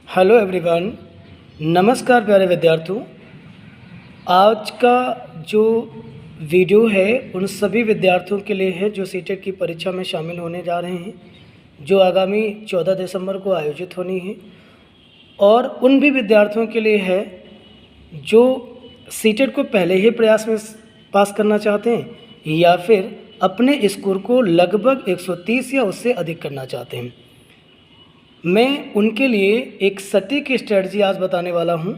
Hello everyone. नमस्कार प्यारे विद्यार्थियों। आज का जो वीडियो है उन सभी विद्यार्थियों के लिए है जो सीटेट की परीक्षा में शामिल होने जा रहे हैं, जो आगामी 14 दिसंबर को आयोजित होनी है, और उन भी विद्यार्थियों के लिए है जो सीटेट को पहले ही प्रयास में पास करना चाहते हैं या फिर अपने स्कोर को लगभग 130 या उससे अधिक करना चाहते हैं। मैं उनके लिए एक सटीक स्ट्रेटजी आज बताने वाला हूँ।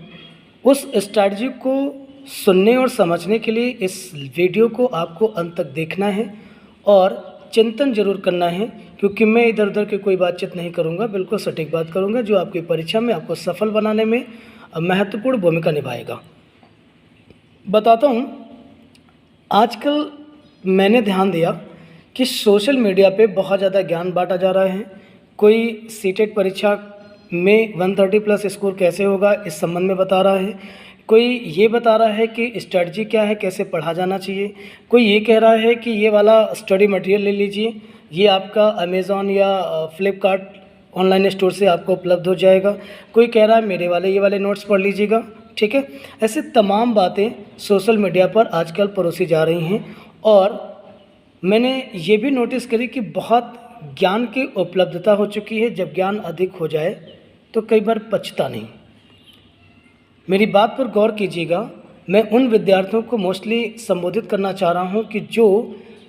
उस स्ट्रेटजी को सुनने और समझने के लिए इस वीडियो को आपको अंत तक देखना है और चिंतन जरूर करना है, क्योंकि मैं इधर उधर की कोई बातचीत नहीं करूँगा, बिल्कुल सटीक बात करूँगा जो आपकी परीक्षा में आपको सफल बनाने में महत्वपूर्ण भूमिका निभाएगा। बताता हूँ, आजकल मैंने ध्यान दिया कि सोशल मीडिया पे बहुत ज़्यादा ज्ञान बांटा जा रहा है। कोई सीटेट परीक्षा में 130 प्लस स्कोर कैसे होगा इस संबंध में बता रहा है, कोई ये बता रहा है कि स्ट्रेटजी क्या है, कैसे पढ़ा जाना चाहिए, कोई ये कह रहा है कि ये वाला स्टडी मटेरियल ले लीजिए, ये आपका अमेज़ॉन या फ्लिपकार्ट ऑनलाइन स्टोर से आपको उपलब्ध हो जाएगा, कोई कह रहा है मेरे वाले ये वाले नोट्स पढ़ लीजिएगा। ठीक है, ऐसे तमाम बातें सोशल मीडिया पर आजकल परोसी जा रही हैं और मैंने ये भी नोटिस करी कि बहुत ज्ञान की उपलब्धता हो चुकी है। जब ज्ञान अधिक हो जाए तो कई बार पचता नहीं। मेरी बात पर गौर कीजिएगा। मैं उन विद्यार्थियों को मोस्टली संबोधित करना चाह रहा हूँ कि जो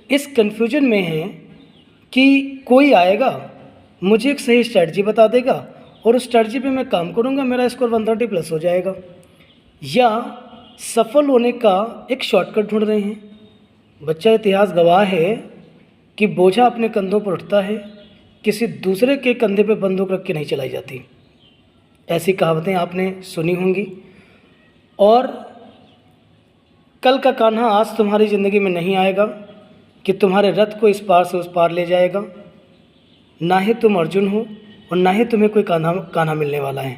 इस कन्फ्यूजन में हैं कि कोई आएगा मुझे एक सही स्ट्रेटजी बता देगा और उस स्ट्रेटजी पे मैं काम करूँगा, मेरा स्कोर 130 प्लस हो जाएगा, या सफल होने का एक शॉर्टकट ढूंढ रहे हैं। बच्चा इतिहास गवाह है कि बोझा अपने कंधों पर उठता है, किसी दूसरे के कंधे पर बंदूक रख के नहीं चलाई जाती। ऐसी कहावतें आपने सुनी होंगी। और कल का कान्हा आज तुम्हारी ज़िंदगी में नहीं आएगा कि तुम्हारे रथ को इस पार से उस पार ले जाएगा। ना ही तुम अर्जुन हो और ना ही तुम्हें कोई कान्हा मिलने वाला है।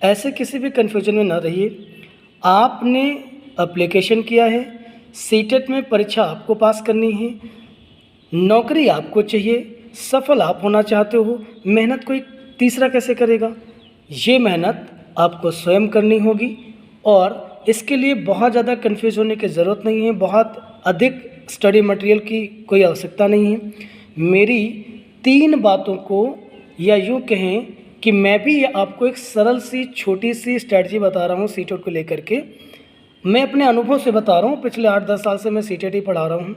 ऐसे किसी भी कन्फ्यूजन में ना रहिए। आपने एप्लीकेशन किया है, सीटेट में परीक्षा आपको पास करनी है, नौकरी आपको चाहिए, सफल आप होना चाहते हो, मेहनत कोई तीसरा कैसे करेगा? ये मेहनत आपको स्वयं करनी होगी और इसके लिए बहुत ज़्यादा कन्फ्यूज होने की ज़रूरत नहीं है, बहुत अधिक स्टडी मटेरियल की कोई आवश्यकता नहीं है। मेरी 3 बातों को, या यूँ कहें कि मैं भी आपको एक सरल सी छोटी सी स्ट्रेटजी बता रहा हूँ सीटेट को लेकर के। मैं अपने अनुभव से बता रहा हूँ, पिछले 8-10 साल से मैं सीटेट ही पढ़ा रहा हूँ,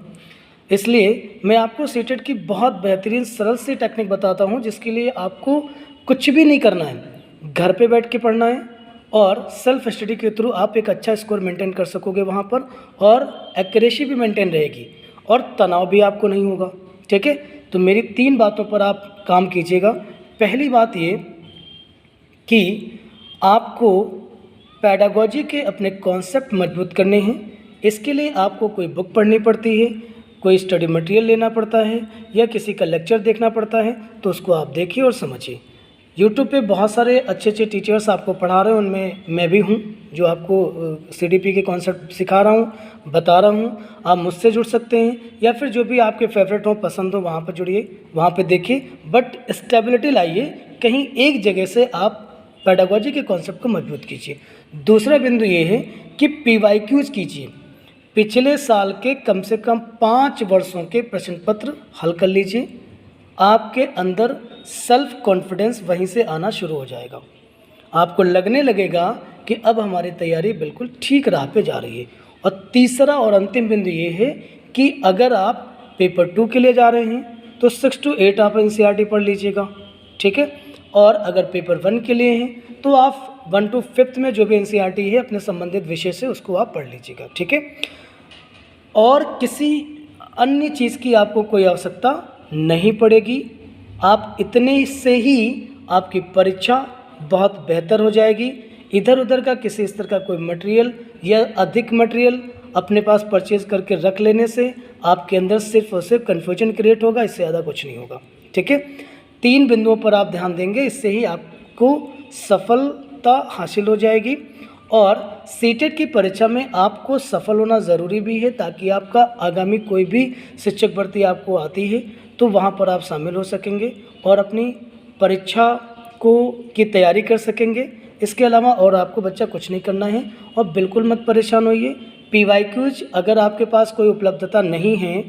इसलिए मैं आपको सीटेट की बहुत बेहतरीन सरल सी टेक्निक बताता हूँ जिसके लिए आपको कुछ भी नहीं करना है, घर पे बैठ के पढ़ना है और सेल्फ स्टडी के थ्रू आप एक अच्छा स्कोर मेंटेन कर सकोगे वहाँ पर, और एक्यूरेसी भी मेंटेन रहेगी और तनाव भी आपको नहीं होगा। ठीक है, तो मेरी 3 बातों पर आप काम कीजिएगा। पहली बात ये कि आपको पैडागोजी के अपने कॉन्सेप्ट मजबूत करने हैं। इसके लिए आपको कोई बुक पढ़नी पड़ती है, कोई स्टडी मटेरियल लेना पड़ता है या किसी का लेक्चर देखना पड़ता है, तो उसको आप देखिए और समझिए। यूट्यूब पे बहुत सारे अच्छे अच्छे टीचर्स आपको पढ़ा रहे हैं, उनमें मैं भी हूँ जो आपको सीडीपी के कॉन्सेप्ट सिखा रहा हूँ, बता रहा हूँ। आप मुझसे जुड़ सकते हैं या फिर जो भी आपके फेवरेट हो, पसंद हो, वहाँ पर जुड़िए, वहाँ पे देखिए, बट स्टेबिलिटी लाइए। कहीं एक जगह से आप पेडागोजी के कॉन्सेप्ट को मजबूत कीजिए। दूसरा बिंदु ये है कि PYQs कीजिए। पिछले साल के कम से कम 5 वर्षों के प्रश्न पत्र हल कर लीजिए। आपके अंदर सेल्फ कॉन्फिडेंस वहीं से आना शुरू हो जाएगा। आपको लगने लगेगा कि अब हमारी तैयारी बिल्कुल ठीक राह पे जा रही है। और तीसरा और अंतिम बिंदु ये है कि अगर आप पेपर 2 के लिए जा रहे हैं तो 6 to 8 आप NCERT पढ़ लीजिएगा। ठीक है, और अगर पेपर 1 के लिए हैं तो आप 1 to 5th में जो भी NCERT है अपने संबंधित विषय से उसको आप पढ़ लीजिएगा। ठीक है, और किसी अन्य चीज़ की आपको कोई आवश्यकता नहीं पड़ेगी। आप इतने से ही आपकी परीक्षा बहुत बेहतर हो जाएगी। इधर उधर का किसी स्तर का कोई मटेरियल या अधिक मटेरियल अपने पास परचेज करके रख लेने से आपके अंदर सिर्फ और सिर्फ कन्फ्यूजन क्रिएट होगा, इससे ज़्यादा कुछ नहीं होगा। ठीक है, 3 बिंदुओं पर आप ध्यान देंगे, इससे ही आपको सफलता हासिल हो जाएगी। और सीटेट की परीक्षा में आपको सफल होना ज़रूरी भी है, ताकि आपका आगामी कोई भी शिक्षक भर्ती आपको आती है तो वहाँ पर आप शामिल हो सकेंगे और अपनी परीक्षा को की तैयारी कर सकेंगे। इसके अलावा और आपको बच्चा कुछ नहीं करना है और बिल्कुल मत परेशान होइए। PYQs अगर आपके पास कोई उपलब्धता नहीं है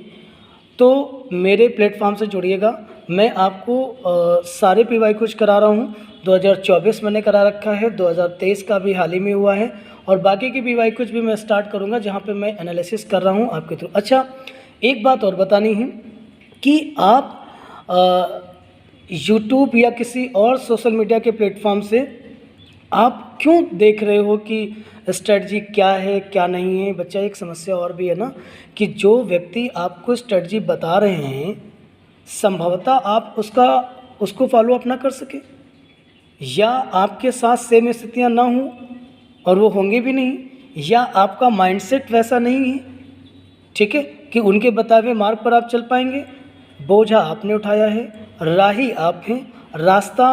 तो मेरे प्लेटफॉर्म से जुड़िएगा। मैं आपको सारे PYQs करा रहा हूँ। 2024 मैंने करा रखा है, 2023 का भी हाल ही में हुआ है और बाकी की PYQs भी मैं स्टार्ट करूँगा जहाँ पे मैं एनालिसिस कर रहा हूँ आपके थ्रू। अच्छा, एक बात और बतानी है कि आप यूट्यूब या किसी और सोशल मीडिया के प्लेटफॉर्म से आप क्यों देख रहे हो कि स्ट्रेटजी क्या है क्या नहीं है। बच्चा, एक समस्या और भी है ना कि जो व्यक्ति आपको स्ट्रेटजी बता रहे हैं संभवतः आप उसको फॉलो अप ना कर सके या आपके साथ सेम स्थितियां ना हों और वो होंगे भी नहीं, या आपका माइंडसेट वैसा नहीं है, ठीक है, कि उनके बताए हुए मार्ग पर आप चल पाएंगे। बोझा आपने उठाया है, राही आप हैं, रास्ता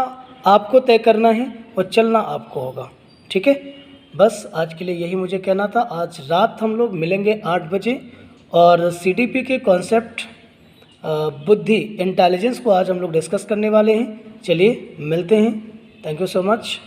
आपको तय करना है और चलना आपको होगा, ठीक है। बस आज के लिए यही मुझे कहना था। आज रात हम लोग मिलेंगे 8 बजे और CDP के कॉन्सेप्ट बुद्धि इंटेलिजेंस को आज हम लोग डिस्कस करने वाले हैं। चलिए मिलते हैं। Thank you so much.